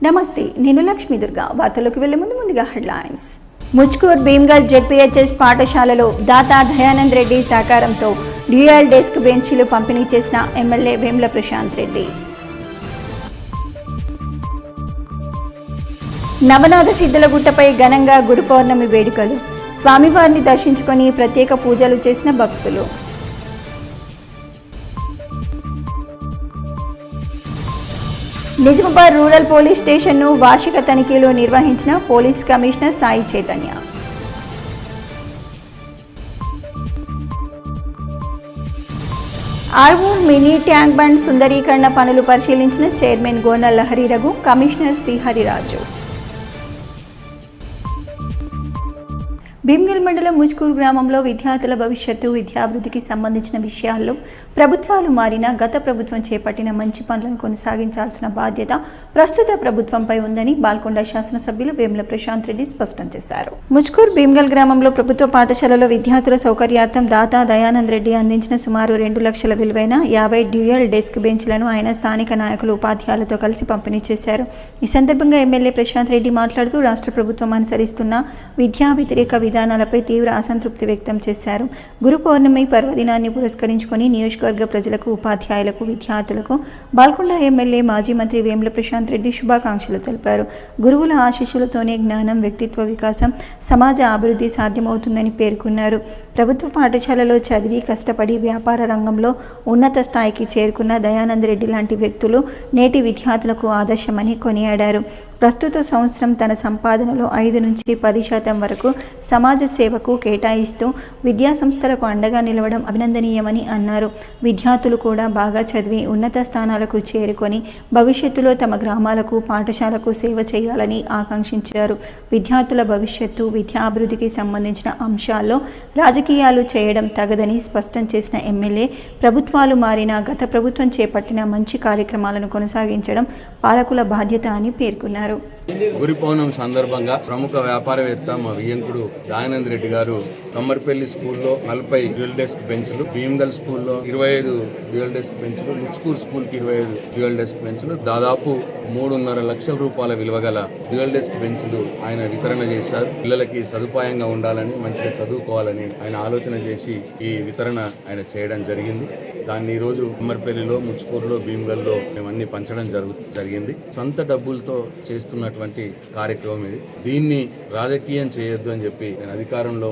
నమస్తే, నేను లక్ష్మీ దుర్గా. వార్తలకు వెళ్లే ముందుగా హెడ్లైన్స్. ముచ్కూర్ భీమ్గల్ జెడ్పీహెచ్ఎస్ పాఠశాలలో దాతా దయానంద్ రెడ్డి సహకారంతో డ్యూయల్ డెస్క్ బెంచీలు పంపిణీ చేసిన ఎమ్మెల్యే వేముల ప్రశాంత్ రెడ్డి. నవనాథ సిద్ధులగుట్టపై ఘనంగా గురు పౌర్ణమి వేడుకలు. స్వామివారిని దర్శించుకొని ప్రత్యేక పూజలు చేసిన భక్తులు. నిజామాబాద్ రూరల్ పోలీస్ స్టేషన్ను వార్షిక తనిఖీలు నిర్వహించిన police commissioner Sai Chaitanya. Armoor mini tank bund సుందరీకరణ పనులు పరిశీలించిన చైర్మన్ గోన లహరి రఘు, కమిషనర్ శ్రీహరిరాజు. భీమ్గల్ మండలం ముచ్కూర్ గ్రామంలో విద్యార్థుల భవిష్యత్తు, విద్యాభివృద్ధికి సంబంధించిన విషయాల్లో ప్రభుత్వాలు మారినా గత ప్రభుత్వం చేపట్టిన మంచి పనులను కొనసాగించాల్సిన బాధ్యత ప్రస్తుత ప్రభుత్వంపై ఉందని బాల్కొండ శాసనసభ్యులు వేముల ప్రశాంత్ రెడ్డి స్పష్టం చేశారు. ముచ్కూర్ భీమ్గల్ గ్రామంలో ప్రభుత్వ పాఠశాలలో విద్యార్థుల సౌకర్యార్థం దాతా దయానంద్ రెడ్డి అందించిన సుమారు 2 లక్షల విలువైన 50 డ్యూయల్ డెస్క్ బెంచ్లను ఆయన స్థానిక నాయకులు, ఉపాధ్యాయులతో కలిసి పంపిణీ చేశారు. ఈ సందర్భంగా ఎమ్మెల్యే ప్రశాంత్ రెడ్డి మాట్లాడుతూ రాష్ట్ర ప్రభుత్వం అనుసరిస్తున్న విద్యా వ్యతిరేక విధానాలపై తీవ్ర అసంతృప్తి వ్యక్తం చేశారు. గురు పౌర్ణమి పర్వదినాన్ని పురస్కరించుకొని నియోజకవర్గ ప్రజలకు, ఉపాధ్యాయులకు, విద్యార్థులకు బాల్కొండ ఎమ్మెల్యే మాజీ మంత్రి వేముల ప్రశాంత్ రెడ్డి శుభాకాంక్షలు తెలిపారు. గురువుల ఆశీస్సులతోనే జ్ఞానం, వ్యక్తిత్వ వికాసం, సమాజ అభివృద్ధి సాధ్యమవుతుందని పేర్కొన్నారు. ప్రభుత్వ పాఠశాలలో చదివి కష్టపడి వ్యాపార రంగంలో ఉన్నత స్థాయికి చేరుకున్న దయానంద్ రెడ్డి లాంటి వ్యక్తులు నేటి విద్యార్థులకు ఆదర్శమని కొనియాడారు. ప్రస్తుత సంవత్సరం తన సంపాదనలో 5 నుంచి 10% వరకు సమాజ సేవకు కేటాయిస్తూ విద్యా సంస్థలకు అండగా నిలవడం అభినందనీయమని అన్నారు. విద్యార్థులు కూడా బాగా చదివి ఉన్నత స్థానాలకు చేరుకొని భవిష్యత్తులో తమ గ్రామాలకు, పాఠశాలకు సేవ చేయాలని ఆకాంక్షించారు. విద్యార్థుల భవిష్యత్తు, విద్యాభివృద్ధికి సంబంధించిన అంశాల్లో రాజకీయాలు చేయడం తగదని స్పష్టం చేసిన ఎమ్మెల్యే ప్రభుత్వాలు మారినా గత ప్రభుత్వం చేపట్టిన మంచి కార్యక్రమాలను కొనసాగించడం పాలకుల బాధ్యత అని పేర్కొన్నారు. గురి పౌర్ణమి సందర్భంగా ప్రముఖ వ్యాపారవేత్త మా వియ్యంకుడు దయానంద్ రెడ్డి గారు కమ్మర్పల్లి స్కూల్లో 40 డ్యూయల్ డెస్క్ బెంచ్లు, భీమ్గల్ స్కూల్లో 25 డ్యూయల్ డెస్క్ బెంచ్లు, ముచ్కూర్ స్కూల్కి 25 డ్యూయల్ డెస్క్ బెంచ్లు, దాదాపు 3.5 లక్షల రూపాయల విలువ గల డ్యూయల్ డెస్క్ బెంచ్లు ఆయన వితరణ చేశారు. పిల్లలకి సదుపాయంగా ఉండాలని, మంచిగా చదువుకోవాలని ఆయన ఆలోచన చేసి ఈ వితరణ ఆయన చేయడం జరిగింది. దాన్ని ఈరోజు కమ్మర్పల్లిలో, ముచ్కూరులో, భీమ్గల్లో మేమన్నీ పంచడం జరిగింది. సొంత డబ్బులతో చేస్తున్నటువంటి కార్యక్రమం ఇది. దీన్ని రాజకీయం చేయొద్దు అని చెప్పి నేను అధికారంలో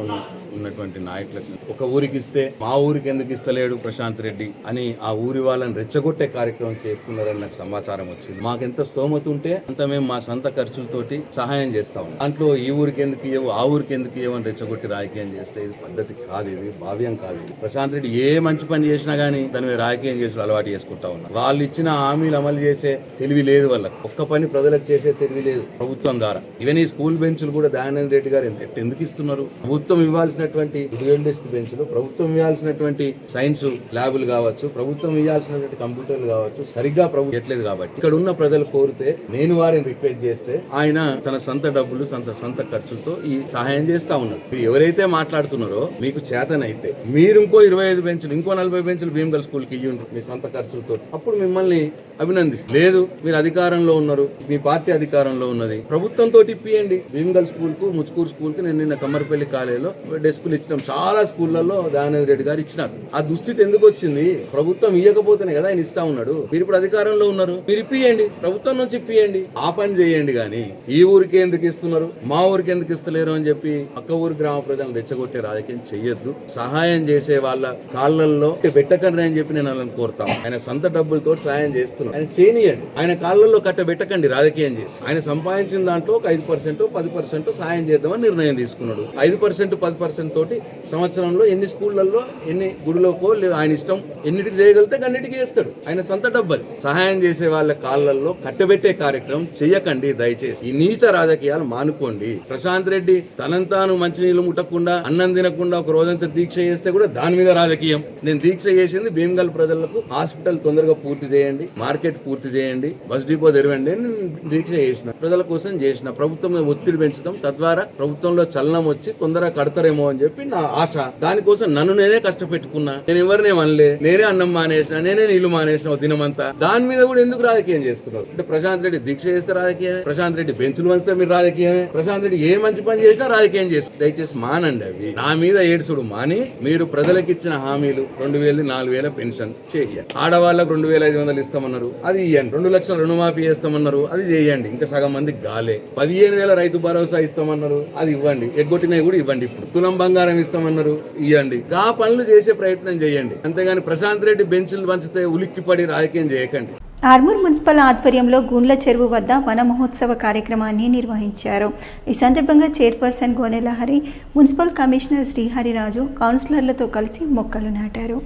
ఉన్నటువంటి నాయకులకు, ఒక ఊరికి ఇస్తే మా ఊరికి ఎందుకు ఇస్తలేడు ప్రశాంత్ రెడ్డి అని ఆ ఊరి వాళ్ళని రెచ్చగొట్టే కార్యక్రమం చేస్తున్నారని నాకు సమాచారం వచ్చింది. మాకెంత స్తోమత ఉంటే అంత మేము మా సొంత ఖర్చులతోటి సహాయం చేస్తాం. దాంట్లో ఈ ఊరికి ఎందుకు ఇవ్వవు, ఆ ఊరికి ఎందుకు ఇవ్వని రెచ్చగొట్టి రాజకీయం చేస్తే ఇది పద్ధతి కాదు, ఇది భావ్యం కాదు. ప్రశాంత్ రెడ్డి ఏ మంచి పని చేసినా గానీ దాని రాజకీయం చేసి అలవాటు చేసుకుంటా ఉన్నారు. వాళ్ళు ఇచ్చిన హామీలు అమలు చేసే తెలివి లేదు వాళ్ళకి. ఒక్క పని ప్రజలకు చేసే తెలివి లేదు ప్రభుత్వం ద్వారా. ఈవెన్ ఈ స్కూల్ బెంచ్లు కూడా దయానంద్ రెడ్డి గారు ఎందుకు ఇస్తున్నారు? ప్రభుత్వం ఇవ్వాల్సినటువంటి డ్యూయల్ డెస్క్ బెంచ్లు, ప్రభుత్వం ఇవ్వాల్సినటువంటి సైన్స్ ల్యాబులు కావచ్చు, ప్రభుత్వం ఇవ్వాల్సినటువంటి కంప్యూటర్లు కావచ్చు, సరిగ్గా ప్రభుత్వం ఇవ్వట్లేదు. కాబట్టి ఇక్కడ ఉన్న ప్రజలు కోరితే నేను వారిని రిక్వెస్ట్ చేస్తే ఆయన తన సొంత డబ్బులు, సొంత ఖర్చులతో ఈ సహాయం చేస్తా ఉన్నారు. ఎవరైతే మాట్లాడుతున్నారో మీకు చేతనైతే మీరు ఇంకో 25 బెంచ్లు, ఇంకో 40 బెంచ్లు భీమ్గల్ స్కూల్ కి ఇవ్వండి మీ సొంత ఖర్చులతో, అప్పుడు మిమ్మల్ని అభినందిస్తారు. లేదు మీరు అధికారంలో ఉన్నారు, మీ పార్టీ అధికారంలో ఉన్నది, ప్రభుత్వంతో ఇప్పియండి. భీమ్గల్ స్కూల్ కు, ముచ్కూర్ స్కూల్ కి నేను నిన్న కమ్మర్పల్లి కాలేజీలో డెస్కులు ఇచ్చినాం. చాలా స్కూళ్లలో దయానంద్ రెడ్డి గారు ఇచ్చినారు. ఆ దుస్థితి ఎందుకు వచ్చింది? ప్రభుత్వం ఇవ్వకపోతేనే కదా ఆయన ఇస్తా ఉన్నాడు. మీరు ఇప్పుడు అధికారంలో ఉన్నారు, మీరు ఇప్పియండి, ప్రభుత్వం నుంచి ఇప్పియండి, ఆ పని చేయండి. గానీ ఈ ఊరికి ఎందుకు ఇస్తున్నారు, మా ఊరికి ఎందుకు ఇస్తలేరు అని చెప్పి పక్క ఊరి గ్రామ ప్రజలను రెచ్చగొట్టే రాజకీయం చెయ్యొద్దు. సహాయం చేసే వాళ్ళ కాళ్ళల్లో పెట్టకండి అని చెప్పి నేను వాళ్ళని కోరుతాను. ఆయన సొంత డబ్బులతో సహాయం చేస్తున్నారు, ఆయన చేయనియండి. ఆయన కాళ్ళల్లో కట్టబెట్టకండి రాజకీయం చేసి. ఆయన సంపాదించిన దాంట్లో ఒక 5%, 10% సహాయం చేద్దామని నిర్ణయం తీసుకున్నాడు. 5%, 10% తోటి సంవత్సరంలో ఎన్ని స్కూళ్లలో, ఎన్ని గుడిలోకో ఆయన ఇష్టం ఎన్నిటికి చేయగలిగితే అన్నిటికీ చేస్తాడు. ఆయన సొంత డబ్బులు. సహాయం చేసే వాళ్ళ కాళ్ళల్లో కట్టబెట్టే కార్యక్రమం చెయ్యకండి దయచేసి. ఈ నీచ రాజకీయాలు మానుకోండి. ప్రశాంత్ రెడ్డి తనంతాను మంచినీళ్ళు ముట్టకుండా, అన్నం తినకుండా ఒక రోజంతా దీక్ష చేస్తే కూడా దాని మీద రాజకీయం. నేను దీక్ష చేసింది ఏముంది భీమగల్ ప్రజలకు హాస్పిటల్ తొందరగా పూర్తి చేయండి, మార్కెట్ పూర్తి చేయండి, బస్ డిపో తెరవండి అని దీక్ష చేసిన, ప్రజల కోసం చేసిన. ప్రభుత్వం మీద ఒత్తిడి పెంచుతాం, తద్వారా ప్రభుత్వంలో చలనం వచ్చి తొందరగా కడతారేమో అని చెప్పి నా ఆశ. దానికోసం నన్ను నేనే కష్టపెట్టుకున్నా. నేను ఎవరినే అనలే, నేనే అన్నం మానేసిన, నేనే నీళ్లు మానేసిన దినమంతా. దాని మీద కూడా ఎందుకు రాజకీయం చేస్తున్నారు అంటే ప్రశాంత్ రెడ్డి దీక్ష చేస్తే రాజకీయమే, ప్రశాంత్ రెడ్డి బెంచులు వంచితే మీరు రాజకీయమే, ప్రశాంత్ రెడ్డి ఏ మంచి పని చేసినా రాజకీయం చేస్తారు. దయచేసి మానండి అవి. నా మీద ఏడుసుడు మాని మీరు ప్రజలకు ఇచ్చిన హామీలు 2000 4000 పెన్షన్ చేయండి, ఆడవాళ్ళకు 2500 ఇస్తామన్నారు అది ఇవ్వండి, 2 లక్షల రుణమాఫీ చేస్తామన్నారు అది చేయండి, ఇంకా సగం మందికి గాలే. 15,000 రైతు భరోసా ఇస్తామన్నారు అది ఇవ్వండి, ఎగ్గొట్టినవి కూడా ఇవ్వండి. ఇప్పుడు తులం బంగారం ఇస్తామన్నారు ఇవ్వండి. ఆ పనులు చేసే ప్రయత్నం చేయండి, అంతేగాని ప్రశాంత్ రెడ్డి బెంచ్లు పంచితే ఉలిక్కిపడి రాజకీయం చేయకండి. ఆర్మూర్ మున్సిపల్ ఆధ్వర్యంలో గుండ్ల చెరువు వద్ద వన మహోత్సవ కార్యక్రమాన్ని నిర్వహించారు. ఈ సందర్భంగా chairperson Gonela Hari, municipal commissioner Srihariraju కౌన్సిలర్లతో కలిసి మొక్కలు నాటారు.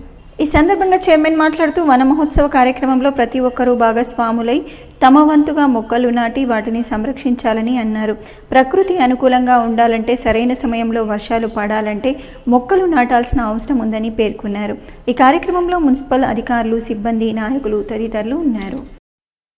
ఈ సందర్భంగా చైర్మన్ మాట్లాడుతూ వన మహోత్సవ కార్యక్రమంలో ప్రతి ఒక్కరూ భాగస్వాములై తమ వంతుగా మొక్కలు నాటి వాటిని సంరక్షించాలని అన్నారు. ప్రకృతి అనుకూలంగా ఉండాలంటే, సరైన సమయంలో వర్షాలు పడాలంటే మొక్కలు నాటాల్సిన అవసరం ఉందని పేర్కొన్నారు. ఈ కార్యక్రమంలో మున్సిపల్ అధికారులు, సిబ్బంది, నాయకులు తదితరులు ఉన్నారు.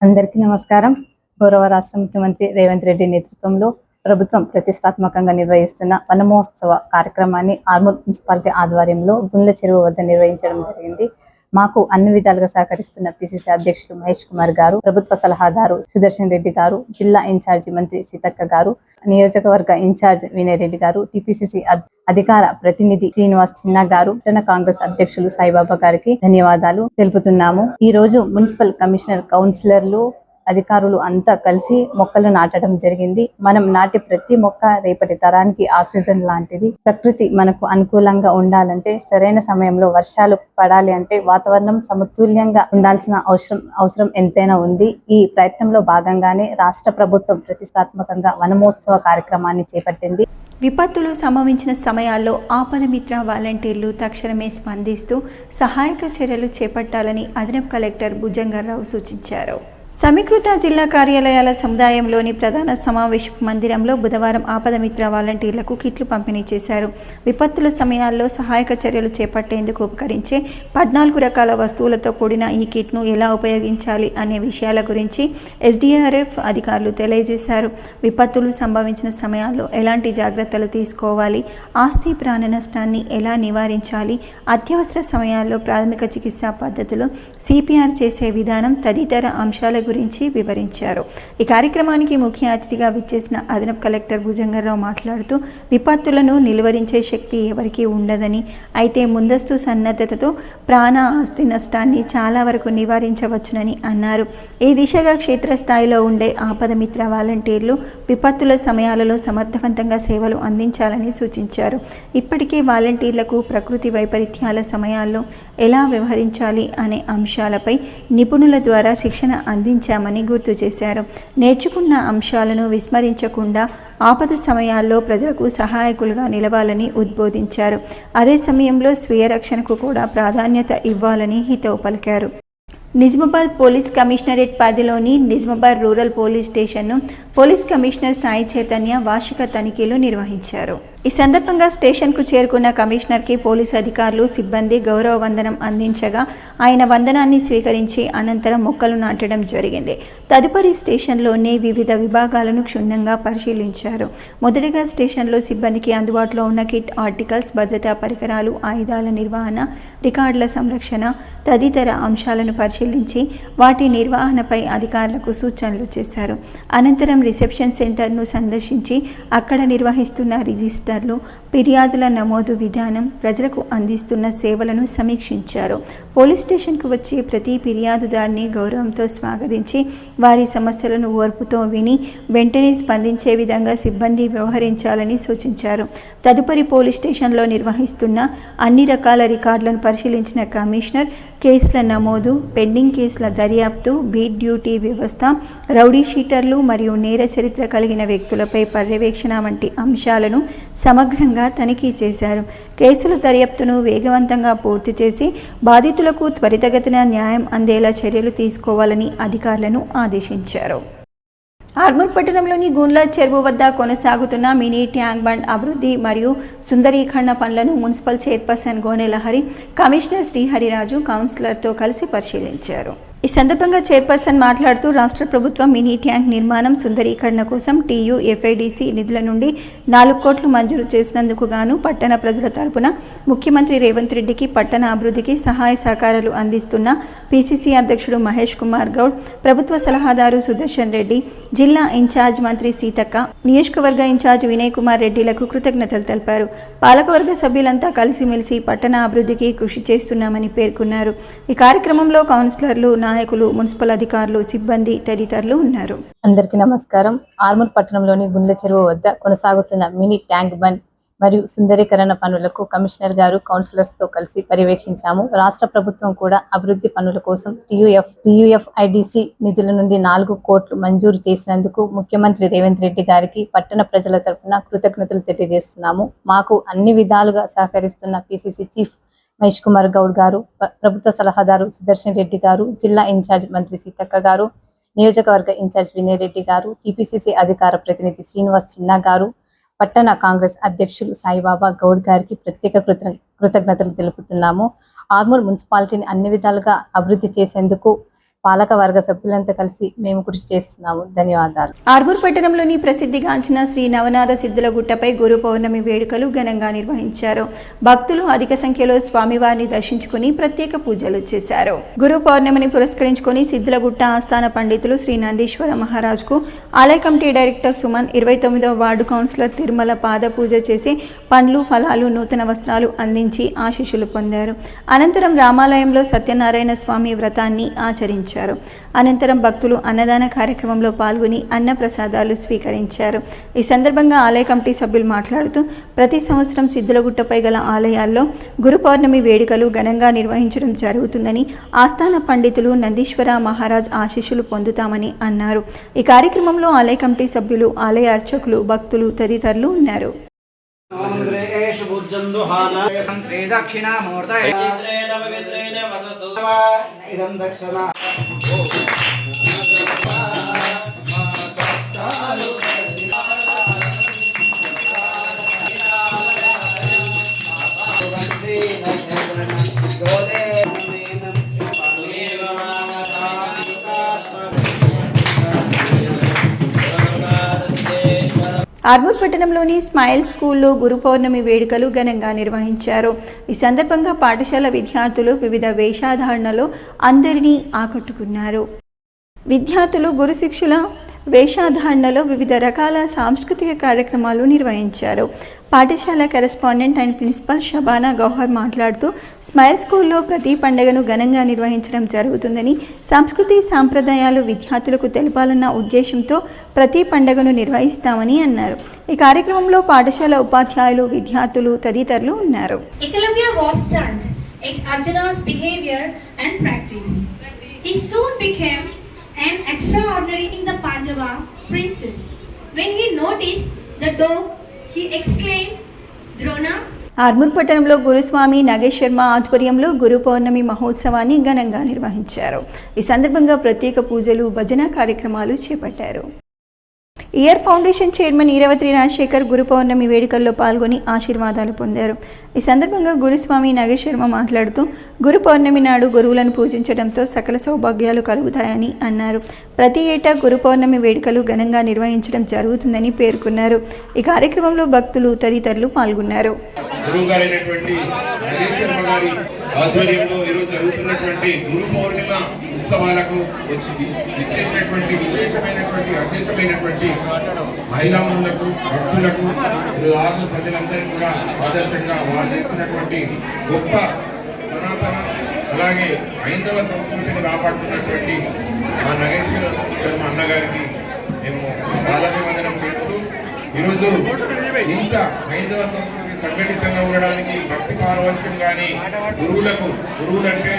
అందరికీ నమస్కారం. గౌరవ రాష్ట్ర ముఖ్యమంత్రి రేవంత్ రెడ్డి నేతృత్వంలో ప్రభుత్వం ప్రతిష్టాత్మకంగా నిర్వహిస్తున్న వన మహోత్సవ కార్యక్రమాన్ని ఆర్మూర్ మున్సిపాలిటీ ఆధ్వర్యంలో గుండ్ల చెరువు వద్ద నిర్వహించడం జరిగింది. మాకు అన్ని విధాలుగా సహకరిస్తున్న పిసిసి అధ్యక్షులు మహేష్ కుమార్ గారు, ప్రభుత్వ సలహాదారు సుదర్శన్ రెడ్డి గారు, జిల్లా ఇన్ఛార్జి మంత్రి సీతక్క గారు, నియోజకవర్గ ఇన్ఛార్జ్ వినయ్ రెడ్డి గారు, టిపిసిసి అధికార ప్రతినిధి శ్రీనివాస్ చిన్న గారు, పట్టణ కాంగ్రెస్ అధ్యక్షులు సాయిబాబా గారికి ధన్యవాదాలు తెలుపుతున్నాము. ఈ రోజు మున్సిపల్ కమిషనర్, కౌన్సిలర్లు, అధికారులు అంతా కలిసి మొక్కలు నాటడం జరిగింది. మనం నాటి ప్రతి మొక్క రేపటి తరానికి ఆక్సిజన్ లాంటిది. ప్రకృతి మనకు అనుకూలంగా ఉండాలంటే, సరైన సమయంలో వర్షాలు పడాలి అంటే వాతావరణం సమతుల్యంగా ఉండాల్సిన అవసరం ఎంతైనా ఉంది. ఈ ప్రయత్నంలో భాగంగానే రాష్ట్ర ప్రభుత్వం ప్రతిష్టాత్మకంగా వనమహోత్సవ కార్యక్రమాన్ని చేపట్టింది. విపత్తులు సంభవించిన సమయాల్లో ఆపద మిత్ర వాలంటీర్లు తక్షణమే స్పందిస్తూ సహాయక చర్యలు చేపట్టాలని అదనపు కలెక్టర్ భుజంగరావు సూచించారు. సమీకృత జిల్లా కార్యాలయాల సముదాయంలోని ప్రధాన సమావేశ మందిరంలో బుధవారం ఆపదమిత్ర వాలంటీర్లకు కిట్లు పంపిణీ చేశారు. విపత్తుల సమయాల్లో సహాయక చర్యలు చేపట్టేందుకు ఉపకరించే 14 రకాల వస్తువులతో కూడిన ఈ కిట్ను ఎలా ఉపయోగించాలి అనే విషయాల గురించి ఎస్డీఆర్ఎఫ్ అధికారులు తెలియజేశారు. విపత్తులు సంభవించిన సమయాల్లో ఎలాంటి జాగ్రత్తలు తీసుకోవాలి, ఆస్తి ప్రాణ నష్టాన్ని ఎలా నివారించాలి, అత్యవసర సమయాల్లో ప్రాథమిక చికిత్సా పద్ధతులు, సిపిఆర్ చేసే విధానం తదితర అంశాల గురించి వివరించారు. ఈ కార్యక్రమానికి ముఖ్య అతిథిగా విచ్చేసిన అదనపు కలెక్టర్ భుజంగరావు మాట్లాడుతూ విపత్తులను నిలువరించే శక్తి ఎవరికీ ఉండదని, అయితే ముందస్తు సన్నద్ధతతో ప్రాణ ఆస్తి నష్టాన్ని చాలా వరకు నివారించవచ్చునని అన్నారు. ఈ దిశగా క్షేత్రస్థాయిలో ఉండే ఆపద మిత్ర వాలంటీర్లు విపత్తుల సమయాలలో సమర్థవంతంగా సేవలు అందించాలని సూచించారు. ఇప్పటికే వాలంటీర్లకు ప్రకృతి వైపరీత్యాల సమయాల్లో ఎలా వ్యవహరించాలి అనే అంశాలపై నిపుణుల ద్వారా శిక్షణ అందించామని గుర్తు చేశారు. నేర్చుకున్న అంశాలను విస్మరించకుండా ఆపద సమయాల్లో ప్రజలకు సహాయకులుగా నిలవాలని ఉద్బోధించారు. అదే సమయంలో స్వీయ రక్షణకు కూడా ప్రాధాన్యత ఇవ్వాలని హితవు పలికారు. నిజామాబాద్ పోలీస్ కమిషనరేట్ పరిధిలోని నిజామాబాద్ రూరల్ పోలీస్ స్టేషన్ను పోలీస్ కమిషనర్ సాయి చైతన్య వార్షిక తనిఖీలు నిర్వహించారు. ఈ సందర్భంగా స్టేషన్కు చేరుకున్న కమిషనర్కి పోలీసు అధికారులు, సిబ్బంది గౌరవ వందనం అందించగా ఆయన వందనాన్ని స్వీకరించి అనంతరం మొక్కలు నాటడం జరిగింది. తదుపరి స్టేషన్లోని వివిధ విభాగాలను క్షుణ్ణంగా పరిశీలించారు. మొదటిగా స్టేషన్లో సిబ్బందికి అందుబాటులో ఉన్న కిట్, ఆర్టికల్స్, భద్రతా పరికరాలు, ఆయుధాల నిర్వహణ, రికార్డుల సంరక్షణ తదితర అంశాలను పరిశీలించి వాటి నిర్వహణపై అధికారులకు సూచనలు చేశారు. అనంతరం రిసెప్షన్ సెంటర్ను సందర్శించి అక్కడ నిర్వహిస్తున్న రిజిస్టర్, ఫిర్యాదుల నమోదు విధానం, ప్రజలకు అందిస్తున్న సేవలను సమీక్షించారు. పోలీస్ స్టేషన్కు వచ్చే ప్రతి ఫిర్యాదుదారిని గౌరవంతో స్వాగతించి వారి సమస్యలను ఓర్పుతో విని వెంటనే స్పందించే విధంగా సిబ్బంది వ్యవహరించాలని సూచించారు. తదుపరి పోలీస్ స్టేషన్లో నిర్వహిస్తున్న అన్ని రకాల రికార్డులను పరిశీలించిన కమిషనర్ కేసుల నమోదు, పెండింగ్ కేసుల దర్యాప్తు, బీట్ డ్యూటీ వ్యవస్థ, రౌడీ షీటర్లు మరియు నేర చరిత్ర కలిగిన వ్యక్తులపై పర్యవేక్షణ వంటి అంశాలను సమగ్రంగా తనిఖీ చేశారు. కేసుల దర్యాప్తును వేగవంతంగా పూర్తి చేసి బాధితులకు త్వరితగతిన న్యాయం అందేలా చర్యలు తీసుకోవాలని అధికారులను ఆదేశించారు. ఆర్మూర్ పట్టణంలోని గుండ్ల చెరువు వద్ద కొనసాగుతున్న మినీ ట్యాంక్ బండ్ అభివృద్ధి మరియు సుందరీకరణ పనులను మున్సిపల్ చైర్పర్సన్ గోనె లహరి, కమిషనర్ శ్రీహరిరాజు కౌన్సిలర్తో కలిసి పరిశీలించారు. ఈ సందర్భంగా చైర్పర్సన్ మాట్లాడుతూ రాష్ట్ర ప్రభుత్వం మినీ ట్యాంక్ నిర్మాణం సుందరీకరణ కోసం TUFIDC నిధుల నుండి 4 కోట్లు మంజూరు చేసినందుకు గాను పట్టణ ప్రజల తరపున ముఖ్యమంత్రి రేవంత్ రెడ్డికి పట్టణ అభివృద్ధికి సహాయ సహకారాలు అందిస్తున్న PCC అధ్యక్షుడు మహేష్ కుమార్ గౌడ్, ప్రభుత్వ సలహాదారు సుదర్శన్ రెడ్డి, జిల్లా ఇన్ఛార్జ్ మంత్రి సీతక్క, నియోజకవర్గ ఇన్ఛార్జ్ వినయ్ కుమార్ రెడ్డిలకు కృతజ్ఞతలు తెలిపారు. పాలకవర్గ సభ్యులంతా కలిసిమెలిసి పట్టణ అభివృద్ధికి కృషి చేస్తున్నామని పేర్కొన్నారు. ఈ కార్యక్రమంలో కౌన్సిలర్లు, నాయకులు, మున్సిపల్ అధికారులు, సిబ్బంది తదితరులు ఉన్నారు. అందరికీ నమస్కారం. ఆర్మూర్ పట్టణంలోని గుండ్ల చెరువు వద్ద కొనసాగుతున్న మినీ ట్యాంక్ బండ్ మరియు సుందరీకరణ పనులకు కమిషనర్ గారు కౌన్సిలర్స్ తో కలిసి పర్యవేక్షించాము. రాష్ట్ర ప్రభుత్వం కూడా అభివృద్ధి పనుల కోసం TUFIDC నిధుల నుండి 4 కోట్లు మంజూరు చేసినందుకు ముఖ్యమంత్రి రేవంత్ రెడ్డి గారికి పట్టణ ప్రజల తరపున కృతజ్ఞతలు తెలియజేస్తున్నాము. మాకు అన్ని విధాలుగా సహకరిస్తున్న PCC చీఫ్ మహేష్ కుమార్ గౌడ్ గారు, ప్రభుత్వ సలహాదారు సుదర్శన్ రెడ్డి గారు, జిల్లా ఇన్ఛార్జ్ మంత్రి సీతక్క గారు, నియోజకవర్గ ఇన్ఛార్జ్ వినయ్ రెడ్డి గారు, TPCC అధికార ప్రతినిధి శ్రీనివాస్ చిన్నా గారు, పట్టణ కాంగ్రెస్ అధ్యక్షులు సాయిబాబా గౌడ్ గారికి ప్రత్యేక కృతజ్ఞతలు తెలుపుతున్నాము. ఆర్మూర్ మున్సిపాలిటీని అన్ని విధాలుగా అభివృద్ధి చేసేందుకు పాలక వర్గ సభ్యులంతా కలిసి మేము కృషి చేస్తున్నాము. ధన్యవాదాలు. ఆర్మూర్ పట్టణంలోని ప్రసిద్ధిగాంచిన శ్రీ నవనాథ సిద్ధుల గుట్టపై గురు పౌర్ణమి వేడుకలు ఘనంగా నిర్వహించారు. భక్తులు అధిక సంఖ్యలో స్వామివారిని దర్శించుకుని ప్రత్యేక పూజలు చేశారు. గురు పౌర్ణమిని పురస్కరించుకుని సిద్ధులగుట్ట ఆస్థాన పండితులు శ్రీ నందీశ్వర మహారాజ్కు ఆలయ కమిటీ డైరెక్టర్ సుమన్, 29వ వార్డు కౌన్సిలర్ తిరుమల పాద పూజ చేసి పండ్లు, ఫలాలు, నూతన వస్త్రాలు అందించి ఆశీస్సులు పొందారు. అనంతరం రామాలయంలో సత్యనారాయణ స్వామి వ్రతాన్ని ఆచరించారు. అనంతరం భక్తులు అన్నదాన కార్యక్రమంలో పాల్గొని అన్న ప్రసాదాలు స్వీకరించారు. ఈ సందర్భంగా ఆలయ కమిటీ సభ్యులు మాట్లాడుతూ ప్రతి సంవత్సరం సిద్ధులగుట్టపై గల ఆలయాల్లో గురు పౌర్ణమి వేడుకలు ఘనంగా నిర్వహించడం జరుగుతుందని, ఆస్థాన పండితులు నందీశ్వర మహారాజ్ ఆశీస్సులు పొందుతామని అన్నారు. ఈ కార్యక్రమంలో ఆలయ కమిటీ సభ్యులు, ఆలయ అర్చకులు, భక్తులు తదితరులు ఉన్నారు. ఆర్మూర్ పట్టణంలోని స్మైల్ స్కూల్లో గురు పౌర్ణమి వేడుకలు ఘనంగా నిర్వహించారు. ఈ సందర్భంగా పాఠశాల విద్యార్థులు వివిధ వేషధారణలో అందరినీ ఆకట్టుకున్నారు. విద్యార్థులు గురు శిక్షుల వేషధారణలో వివిధ రకాల సాంస్కృతిక కార్యక్రమాలు నిర్వహించారు. పాఠశాల correspondent and principal Shabana Gauhar మాట్లాడుతూ స్మైల్ స్కూల్లో ప్రతి పండుగను ఘనంగా నిర్వహించడం జరుగుతుందని, సంస్కృతి సాంప్రదాయాలు విద్యార్థులకు తెలపాలన్న ఉద్దేశంతో ప్రతి పండుగను నిర్వహిస్తామని అన్నారు. ఈ కార్యక్రమంలో పాఠశాల ఉపాధ్యాయులు, విద్యార్థులు తదితరులు ఉన్నారు. Eklavya was stunned at Arjuna's behavior and practice. He soon became an extraordinary in the Pandava princess. When he noticed the dog, he exclaimed, "Drona." Armoor పట్టణంలో గురుస్వామి నగేష్ శర్మ ఆధ్వర్యంలో గురు పౌర్ణమి మహోత్సవాన్ని ఘనంగా నిర్వహించారు. ఈ సందర్భంగా ప్రత్యేక పూజలు, భజన కార్యక్రమాలు చేపట్టారు. Year foundation chairman Eravati Rajasekhar గురు పౌర్ణమి వేడుకల్లో పాల్గొని ఆశీర్వాదాలు పొందారు. ఈ సందర్భంగా గురుస్వామి నగేష్ శర్మ మాట్లాడుతూ గురు పౌర్ణమి నాడు గురువులను పూజించడంతో సకల సౌభాగ్యాలు కలుగుతాయని అన్నారు. ప్రతి ఏటా గురు పౌర్ణమి వేడుకలు ఘనంగా నిర్వహించడం జరుగుతుందని పేర్కొన్నారు. ఈ కార్యక్రమంలో భక్తులు తదితరులు పాల్గొన్నారు. ఉత్సవాలకు వచ్చి విచ్చేసినటువంటి విశేషమైనటువంటి మహిళామణులకు, భక్తులకు, ఆర్మూర్ ప్రజలందరికీ కూడా ఆదర్శంగా వారు చేస్తున్నటువంటి గొప్ప సనాతన, అలాగే హైందవ సంస్కృతిని కాపాడుతున్నటువంటి మా నగేశ్వర శర్మ అన్నగారికి మేము పాదాభివందనం చేస్తూ, ఈరోజు ఇంత హైందవ సంస్కృతి సంఘటితంగా ఉండడానికి భక్తి పారవశ్యం కానీ గురువులంటే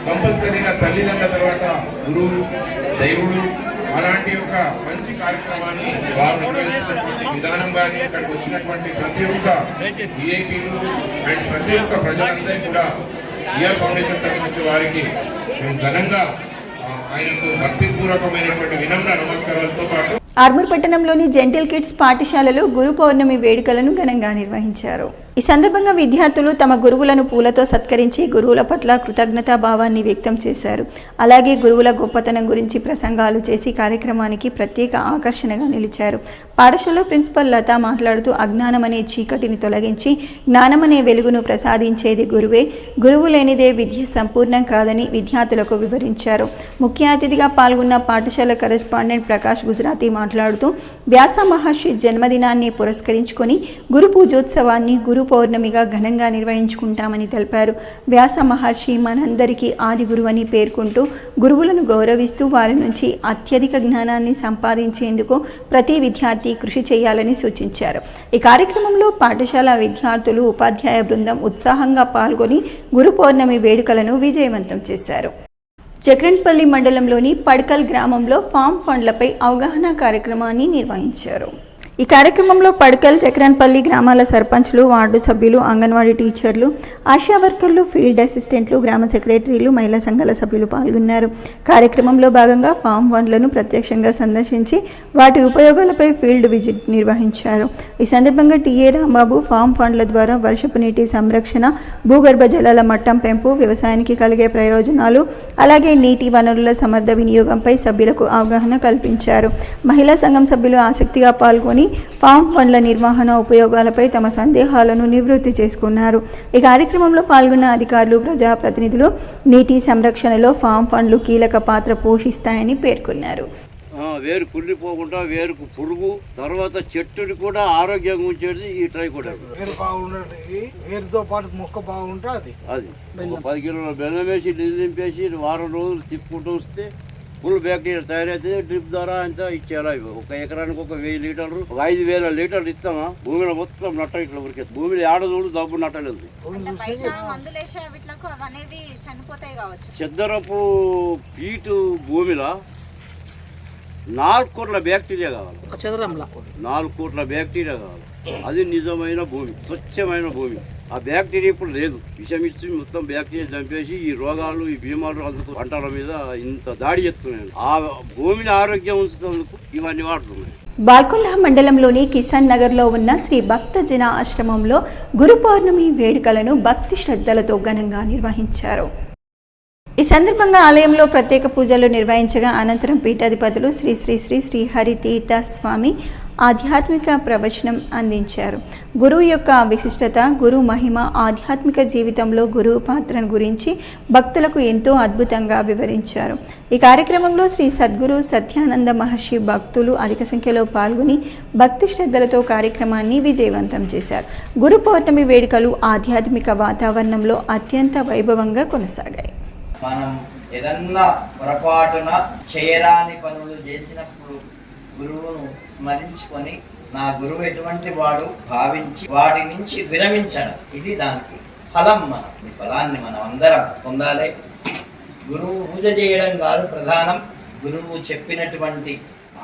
కంపల్సరీగా తల్లిదండ్రుల తర్వాత గురువు, దేవుడు, అలాంటి ఒక మంచి కార్యక్రమాన్ని వారు నిర్వహిస్తున్నటువంటి విధానం కానీ, ఇక్కడికి వచ్చినటువంటి ప్రతి ఒక్క విఐపీలు అండ్ ప్రతి ఒక్క ప్రజలందరికీ కూడా ఇయర్ ఫౌండేషన్ తరఫు నుంచి వారికి మేము ఘనంగా ఆయనకు భక్తిపూర్వకమైనటువంటి వినమ్ర నమస్కారాలతో పాటు ఆర్మూర్ పట్టణంలోని జెంటిల్ కిడ్స్ పాఠశాలలో గురు పౌర్ణమి వేడుకలను ఘనంగా నిర్వహించారు. ఈ సందర్భంగా విద్యార్థులు తమ గురువులను పూలతో సత్కరించి గురువుల పట్ల కృతజ్ఞతా భావాన్ని వ్యక్తం చేశారు. అలాగే గురువుల గొప్పతనం గురించి ప్రసంగాలు చేసి కార్యక్రమానికి ప్రత్యేక ఆకర్షణగా నిలిచారు. పాఠశాల ప్రిన్సిపల్ లత మాట్లాడుతూ అజ్ఞానం అనే చీకటిని తొలగించి జ్ఞానమనే వెలుగును ప్రసాదించేది గురువే, గురువు లేనిదే విద్య సంపూర్ణం కాదని విద్యార్థులకు వివరించారు. ముఖ్య అతిథిగా పాల్గొన్న పాఠశాల కరెస్పాండెంట్ ప్రకాష్ గుజరాతీ మాట్లాడుతూ వ్యాస మహర్షి జన్మదినాన్ని పురస్కరించుకొని గురు పూజోత్సవాన్ని గురు పౌర్ణమిగా ఘనంగా నిర్వహించుకుంటామని తెలిపారు. వ్యాస మహర్షి మనందరికీ ఆది గురువు అని పేర్కొంటూ గురువులను గౌరవిస్తూ వారి నుంచి అత్యధిక జ్ఞానాన్ని సంపాదించేందుకు ప్రతి విద్యార్థి కృషి చేయాలని సూచించారు. ఈ కార్యక్రమంలో పాఠశాల విద్యార్థులు ఉపాధ్యాయ బృందం ఉత్సాహంగా పాల్గొని గురు పౌర్ణమి వేడుకలను విజయవంతం చేశారు. జక్రన్పల్లి మండలంలోని పడ్కల్ గ్రామంలో ఫామ్ ఫండ్లపై అవగాహన కార్యక్రమాన్ని నిర్వహించారు. ఈ కార్యక్రమంలో పడ్కల్, జక్రన్పల్లి గ్రామాల సర్పంచ్లు, వార్డు సభ్యులు, అంగన్వాడీ టీచర్లు, ఆశా వర్కర్లు, ఫీల్డ్ అసిస్టెంట్లు, గ్రామ సెక్రటరీలు, మహిళా సంఘాల సభ్యులు పాల్గొన్నారు. కార్యక్రమంలో భాగంగా ఫామ్ ఫండ్లను ప్రత్యక్షంగా సందర్శించి వాటి ఉపయోగాలపై ఫీల్డ్ విజిట్ నిర్వహించారు. ఈ సందర్భంగా టీఏ రాంబాబు ఫామ్ ఫండ్ల ద్వారా వర్షపు నీటి సంరక్షణ, భూగర్భ జలాల మట్టం పెంపు, వ్యవసాయానికి కలిగే ప్రయోజనాలు, అలాగే నీటి వనరుల సమర్థ వినియోగంపై సభ్యులకు అవగాహన కల్పించారు. మహిళా సంఘం సభ్యులు ఆసక్తిగా పాల్గొని ఫామ్ ఫండ్ల నిర్వహణ ఉపయోగాలపై తమ సందేహాలను నివృత్తి చేసుకున్నారు. ఈ కార్యక్రమంలో పాల్గొన్న అధికారులు, ప్రజాప్రతినిధులు నీటి సంరక్షణలో ఫామ్ ఫండ్లు కీలక పాత్ర పోషిస్తాయని పేర్కొన్నారు. వేరు కుళ్ళిపోకుండా వేరుకు పురుగు, తర్వాత చెట్టుని కూడా ఆరోగ్యంగా ఉంచేది ఈ ట్రై కూడా. వేరు బాగుంటుంది, వేరుతో పాటు మొక్క బాగుంటుంది. అది 10 కిలోల బెల్లం వేసి నీళ్ళు నింపేసి వారం రోజులు తిప్పుకుంటూ వస్తే ఫుల్ బ్యాక్టీరియా తయారైతే డ్రిప్ ద్వారా అంతా ఇచ్చేలా. ఒక ఎకరానికి ఒక 1000 లీటర్లు, ఒక 5000 లీటర్లు ఇస్తామా భూమిలో మొత్తం నట్ట ఇట్లా ఉరికే. భూమిలో ఆడదోడు దబ్బు నట్టలేదు. చెద్దరపు ఫీటు భూమిలో 4 కోట్ల బ్యాక్టీరియా కావాలి. 4 కోట్ల బ్యాక్టీరియా కావాలి. అది నిజమైన భూమి, స్వచ్ఛమైన భూమి. ఆ బ్యాక్టీరియా ఇప్పుడు లేదు. విషం ఇచ్చి మొత్తం బ్యాక్టీరియా చంపేసి ఈ రోగాలు, ఈ భీమాలు అందుకు పంటల మీద ఇంత దాడి చేస్తున్నాయి. ఆ భూమిని ఆరోగ్యం ఉంచుతందుకు ఇవన్నీ వాడుతున్నాయి. బాల్కొండ మండలంలోని కిసాన్ నగర్లో ఉన్న శ్రీ భక్త జన ఆశ్రమంలో గురు పౌర్ణమి వేడుకలను భక్తి శ్రద్ధలతో ఘనంగా నిర్వహించారు. ఈ సందర్భంగా ఆలయంలో ప్రత్యేక పూజలు నిర్వహించగా అనంతరం పీఠాధిపతులు శ్రీ శ్రీ శ్రీ శ్రీ హరితీర్థ స్వామి ఆధ్యాత్మిక ప్రవచనం అందించారు. గురువు యొక్క విశిష్టత, గురు మహిమ, ఆధ్యాత్మిక జీవితంలో గురువు పాత్రను గురించి భక్తులకు ఎంతో అద్భుతంగా వివరించారు. ఈ కార్యక్రమంలో శ్రీ సద్గురు సత్యానంద మహర్షి భక్తులు అధిక సంఖ్యలో పాల్గొని భక్తి శ్రద్ధలతో కార్యక్రమాన్ని విజయవంతం చేశారు. గురు పౌర్ణమి వేడుకలు ఆధ్యాత్మిక వాతావరణంలో అత్యంత వైభవంగా కొనసాగాయి. మనం ఏదన్నా పొరపాటున చేయరాని పనులు చేసినప్పుడు గురువును స్మరించుకొని నా గురువు ఎటువంటి వాడు భావించి వాటి నుంచి విరమించడం, ఇది దానికి ఫలం. ఈ ఫలాన్ని మనం అందరం పొందాలి. గురువు పూజ చేయడం కాదు ప్రధానం, గురువు చెప్పినటువంటి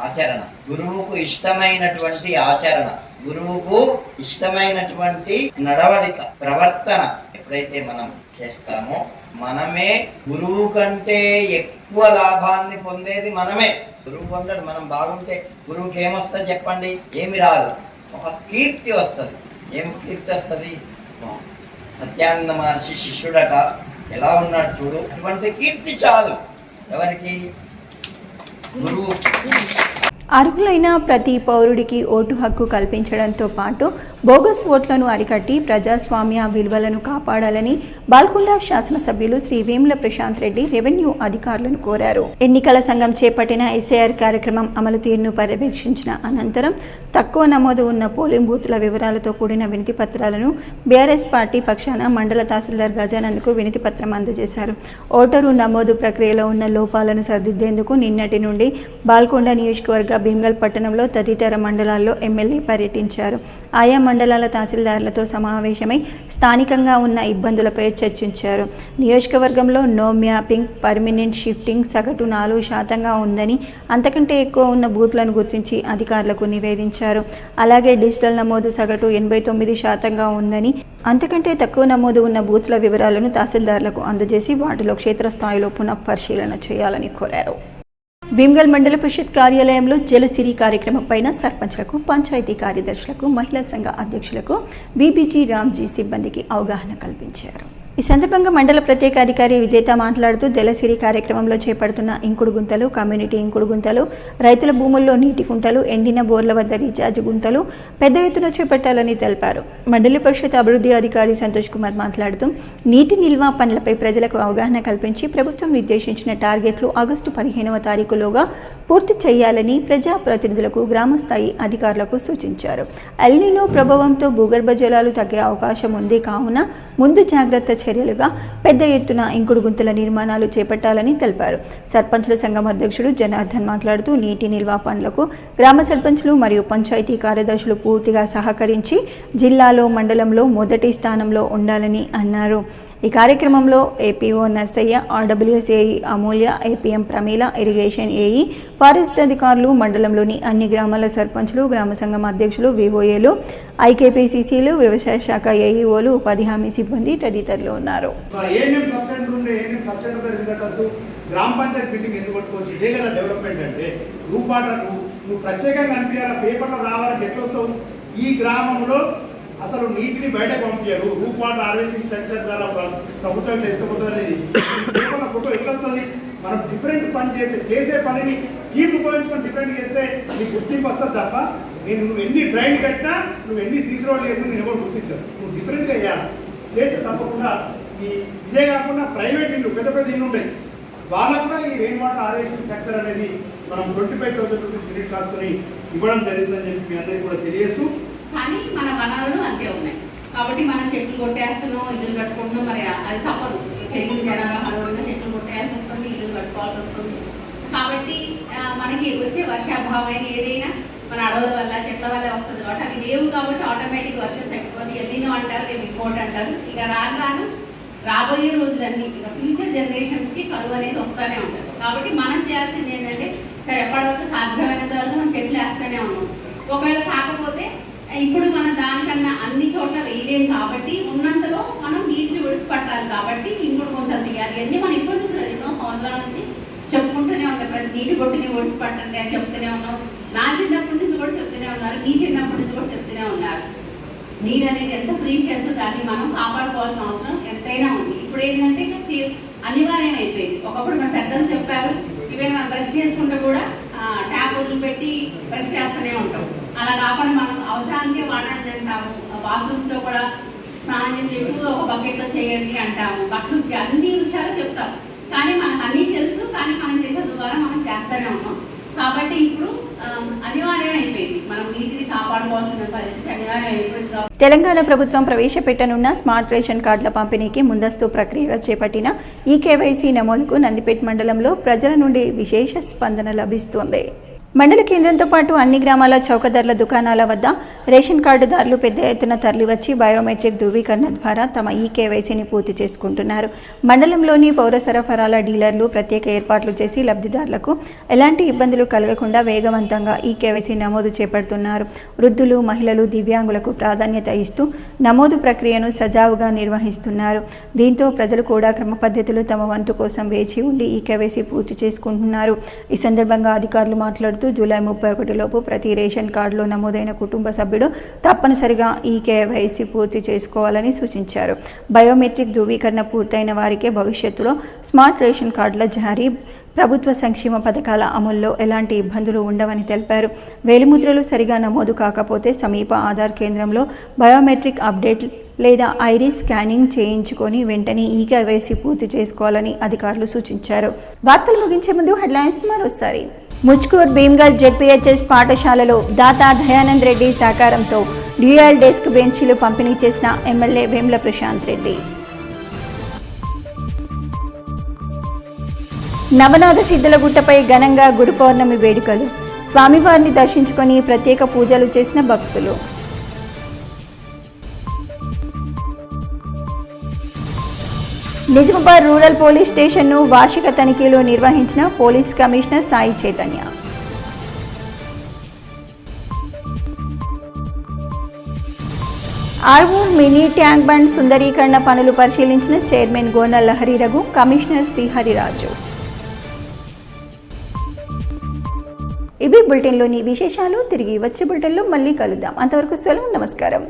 ఆచరణ, గురువుకు ఇష్టమైనటువంటి ఆచరణ, గురువుకు ఇష్టమైనటువంటి నడవడిక, ప్రవర్తన ఎప్పుడైతే మనం చేస్తామో మనమే గురువు కంటే ఎక్కువ లాభాన్ని పొందేది మనమే. గురువు పొందడు, మనం బాగుంటే గురువుకి ఏమొస్తుంది చెప్పండి? ఏమి రాదు, ఒక కీర్తి వస్తుంది. ఏం కీర్తి వస్తుంది? సత్యానంద మహర్షి శిష్యుడట, ఎలా ఉన్నాడు చూడు, అటువంటి కీర్తి చాలు. ఎవరికి? గురువు. అర్హులైన ప్రతి పౌరుడికి ఓటు హక్కు కల్పించడంతో పాటు బోగస్ ఓట్లను అరికట్టి ప్రజాస్వామ్య విలువలను కాపాడాలని బాల్కొండ శాసనసభ్యులు శ్రీ వేముల ప్రశాంత్ రెడ్డి రెవెన్యూ అధికారులను కోరారు. ఎన్నికల సంఘం చేపట్టిన ఎస్ఐఆర్ కార్యక్రమం అమలు తీరును పర్యవేక్షించిన అనంతరం తక్కువ నమోదు ఉన్న పోలింగ్ బూత్ల వివరాలతో కూడిన వినతి పత్రాలను బీఆర్ఎస్ పార్టీ పక్షాన మండల తహసీల్దార్ గజానంద్కు వినతి పత్రం అందజేశారు. ఓటరు నమోదు ప్రక్రియలో ఉన్న లోపాలను సరిదిద్దేందుకు నిన్నటి నుండి బాల్కొండ నియోజకవర్గ భీమ్గల్ పట్టణంలో తదితర మండలాల్లో ఎమ్మెల్యే పర్యటించారు. ఆయా మండలాల తహసీల్దార్లతో సమావేశమై స్థానికంగా ఉన్న ఇబ్బందులపై చర్చించారు. నియోజకవర్గంలో నో మ్యాపింగ్, పర్మినెంట్ షిఫ్టింగ్ సగటు 4% ఉందని, అంతకంటే ఎక్కువ ఉన్న బూత్లను గుర్తించి అధికారులకు నివేదించారు. అలాగే డిజిటల్ నమోదు సగటు 89% ఉందని, అంతకంటే తక్కువ నమోదు ఉన్న బూత్ల వివరాలను తహసీల్దార్లకు అందజేసి వాటిలో క్షేత్రస్థాయిలో పునఃపరిశీలన చేయాలని కోరారు. భీమ్గల్ మండల పరిషత్ కార్యాలయంలో జలసిరి కార్యక్రమం పైన సర్పంచ్లకు, పంచాయతీ కార్యదర్శులకు, మహిళా సంఘ అధ్యక్షులకు, బీబీజీ రామ్జీ సిబ్బందికి అవగాహన కల్పించారు. ఈ సందర్భంగా మండల ప్రత్యేక అధికారి విజేత మాట్లాడుతూ జలసిరి కార్యక్రమంలో చేపడుతున్న ఇంకుడు గుంతలు, కమ్యూనిటీ ఇంకుడు గుంతలు, రైతుల భూముల్లో నీటి గుంతలు, ఎండిన బోర్ల వద్ద రీఛార్జ్ గుంతలు పెద్ద ఎత్తున చేపట్టాలని తెలిపారు. మండల పరిషత్ అభివృద్ధి అధికారి సంతోష్ కుమార్ మాట్లాడుతూ నీటి నిల్వ పనులపై ప్రజలకు అవగాహన కల్పించి ప్రభుత్వం నిర్దేశించిన టార్గెట్లు ఆగస్టు 15వ తారీఖులోగా పూర్తి చేయాలని ప్రజాప్రతినిధులకు, గ్రామస్థాయి అధికారులకు సూచించారు. ఎల్నినో ప్రభావంతో భూగర్భ జలాలు తగ్గే అవకాశం ఉంది కావున ముందు జాగ్రత్త చర్యలుగా పెద్ద ఎత్తున ఇంకుడు గుంతల నిర్మాణాలు చేపట్టాలని తెలిపారు. సర్పంచ్ల సంఘం అధ్యక్షుడు జనార్దన్ మాట్లాడుతూ నీటి నిల్వ పనులకు గ్రామ సర్పంచ్లు మరియు పంచాయతీ కార్యదర్శులు పూర్తిగా సహకరించి జిల్లాలో, మండలంలో మొదటి స్థానంలో ఉండాలని అన్నారు. ఈ కార్యక్రమంలో APO Narsaiah, RWS AE Amulya, APM Pramila, irrigation AE, forest అధికారులు, మండలంలోని అన్ని గ్రామాల సర్పంచ్లు, గ్రామ సంఘం అధ్యక్షులు, విఓఏలు, ఐకేపీసీసీలు, వ్యవసాయ శాఖ ఏఈఓలు, ఉపాధి హామీ సిబ్బంది తదితరులు ఉన్నారు. గ్రామ పంచాయతీ మీటింగ్ ఎందుకు పట్టుకోవచ్చు? ఇదే కదా డెవలప్మెంట్ అంటే. నువ్వు ప్రత్యేకంగా అనిపించాలా, పేపర్లో రావాలంటే ఎట్లా వస్తావు? ఈ గ్రామంలో అసలు నీటిని బయట పంపించారు. రూప్ వాటర్ హార్వెస్టింగ్ సెంటర్ ద్వారా ప్రభుత్వం తీసుకుపోతుంది. పేపర్ల ఫోటో ఎట్లా వస్తుంది? మనం డిఫరెంట్ పని చేసే పనిని స్కీమ్ ఉపయోగించుకొని డిఫరెంట్ చేస్తే నీకు గుర్తింపు వస్తుంది తప్ప నువ్వు ఎన్ని డ్రైన్ కట్టినా, నువ్వు ఎన్ని సీసీ రోడ్లు చేసినా నేను ఎవరు గుర్తించారు. నువ్వు డిఫరెంట్గా చేయాలి. చేస్తే తప్పకుండా ఇదే కాకుండా ప్రైవేట్ ఇల్లు, పెద్ద పెద్ద ఇల్లు ఉంటాయి, వాళ్ళకు కూడా ఈ రెయిన్ వాటర్ హార్వెస్టింగ్ సెక్టర్ అనేది మనం 25,000 రూపీస్ యూనిట్ కాస్ట్ని ఇవ్వడం జరుగుతుందని చెప్పి మీ అందరికీ కూడా తెలియజేస్తూ, కానీ మన వనరులు అంతే ఉన్నాయి కాబట్టి మనం చెట్లు కొట్టేస్తున్నాం, ఇల్లు కట్టుకుంటున్నాం. మరి అది తప్పదు. పెరిగిన జనాభా అనుగుణంగా చెట్లు కొట్టేయాల్సి వస్తుంది, ఇల్లు కట్టుకోవాల్సి వస్తుంది. కాబట్టి మనకి వచ్చే వర్షాభావం ఏదైనా మన అడవుల వల్ల, చెట్ల వల్ల వస్తుంది కాబట్టి అవి లేవు కాబట్టి ఆటోమేటిక్ వర్షం తగ్గిపోతుంది. ఎల్లినో అంటారు, రేపు ఇంకోటి అంటారు. ఇక రాను రాబోయే రోజులన్నీ ఇక ఫ్యూచర్ జనరేషన్స్కి కరువు అనేది వస్తూనే ఉంటుంది. కాబట్టి మనం చేయాల్సింది ఏంటంటే, సరే ఎప్పటివరకు సాధ్యమైనంత వరకు మనం చెట్లు వేస్తూనే ఉన్నాం. ఒకవేళ కాకపోతే ఇప్పుడు మనం దానికన్నా అన్ని చోట్ల వేయలేము కాబట్టి ఉన్నంతలో మనం నీటిని విడిచిపట్టాలి. కాబట్టి ఇంకుడు గుంతలు తీయాలి. అన్నీ మనం ఇప్పటి నుంచి ఎన్నో సంవత్సరాల నుంచి చెప్పుకుంటూనే ఉంటాం. ప్రతి నీటి బొట్టుని విడిచిపట్టండి అని చెప్తూనే ఉన్నాం. నా చిన్నప్పటి నుంచి కూడా చెప్తూనే ఉన్నారు, మీ చిన్నప్పటి నుంచి కూడా చెప్తూనే ఉన్నారు. నీరు అనేది ఎంత ప్రీషియస్, దాన్ని మనం కాపాడుకోవాల్సిన అవసరం ఎంతైనా ఉంది. ఇప్పుడు ఏంటంటే అనివార్యం అయిపోయింది. ఒకప్పుడు మన పెద్దలు చెప్పారు, ఇవే మనం బ్రష్ చేసుకుంటూ కూడా ట్యాప్ వదిలిపెట్టి బ్రష్ చేస్తూనే ఉంటాం. అలా కాకుండా మనం అవసరానికే వాడండి అంటాము. బాత్రూమ్స్లో కూడా స్నానం చేసేటప్పుడు ఒక బకెట్లో చేయండి అంటాము. బట్టలు అన్ని విషయాలు చెప్తాం. కానీ మనకు అన్నీ తెలుసు, కానీ మనం చేసే ద్వారా మనం చేస్తూనే ఉన్నాం. కాబట్టి ఇప్పుడు అనివార్యం అయిపోయింది. మనం నీటిని కాపాడుకోవాల్సిన పరిస్థితి అనివార్యం అయిపోయింది. తెలంగాణ ప్రభుత్వం ప్రవేశపెట్టనున్న స్మార్ట్ రేషన్ కార్డుల పంపిణీకి ముందస్తు ప్రక్రియగా చేపట్టిన ఈకేవైసీ నమోదుకు నందిపేట మండలంలో ప్రజల నుండి విశేష స్పందన లభిస్తోంది. మండల కేంద్రంతో పాటు అన్ని గ్రామాల చౌకధరల దుకాణాల వద్ద రేషన్ కార్డుదారులు పెద్ద ఎత్తున తరలివచ్చి బయోమెట్రిక్ ధృవీకరణ ద్వారా తమ ఈకేవైసీని పూర్తి చేసుకుంటున్నారు. మండలంలోని పౌర సరఫరాల డీలర్లు ప్రత్యేక ఏర్పాట్లు చేసి లబ్ధిదారులకు ఎలాంటి ఇబ్బందులు కలగకుండా వేగవంతంగా ఈకేవైసీ నమోదు చేపడుతున్నారు. వృద్ధులు, మహిళలు, దివ్యాంగులకు ప్రాధాన్యత ఇస్తూ నమోదు ప్రక్రియను సజావుగా నిర్వహిస్తున్నారు. దీంతో ప్రజలు కూడా క్రమ పద్ధతిలో తమ వంతు కోసం వేచి ఉండి ఈకేవైసీ పూర్తి చేసుకుంటున్నారు. ఈ సందర్భంగా అధికారులు మాట్లాడుతూ జూలై 31 లోపు ప్రతి రేషన్ కార్డులో నమోదైన కుటుంబ సభ్యుడు తప్పనిసరిగా ఈకేవైసీ పూర్తి చేసుకోవాలని సూచించారు. బయోమెట్రిక్ ధృవీకరణ పూర్తయిన వారికే భవిష్యత్తులో స్మార్ట్ రేషన్ కార్డుల జారీ, ప్రభుత్వ సంక్షేమ పథకాల అమల్లో ఎలాంటి ఇబ్బందులు ఉండవని తెలిపారు. వేలిముద్రలు సరిగా నమోదు కాకపోతే సమీప ఆధార్ కేంద్రంలో బయోమెట్రిక్ అప్డేట్ లేదా ఐరిస్ స్కానింగ్ చేయించుకొని వెంటనే ఈకేవైసీ పూర్తి చేసుకోవాలని అధికారులు సూచించారు. వార్తలు ముగించే ముందు హెడ్లైన్స్ మరోసారి. ముచ్కూర్ భీమ్గల్ జెడ్పీహెచ్ఎస్ పాఠశాలలో దాతా దయానంద్ రెడ్డి సహకారంతో డ్యూయల్ డెస్క్ బెంచీలు పంపిణీ చేసిన ఎమ్మెల్యే వేముల ప్రశాంత్ రెడ్డి. నవనాథ సిద్ధులగుట్టపై ఘనంగా గురు పౌర్ణమి వేడుకలు. స్వామివారిని దర్శించుకొని ప్రత్యేక పూజలు చేసిన భక్తులు. నిజామాబాద్ రూరల్ పోలీస్ స్టేషన్ను వార్షిక తనిఖీలు నిర్వహించిన police commissioner Sai Chaitanya. Armoor mini tank bund సుందరీకరణ పనులు పరిశీలించిన చైర్మన్ గోనల్ లహరి రఘు, కమిషనర్ శ్రీహరిరాజు. ఇవి బులెటిన్లోని విశేషాలు. తిరిగి వచ్చే బులెటిన్లో మళ్ళీ కలుద్దాం. అంతవరకు సెలవు. నమస్కారం.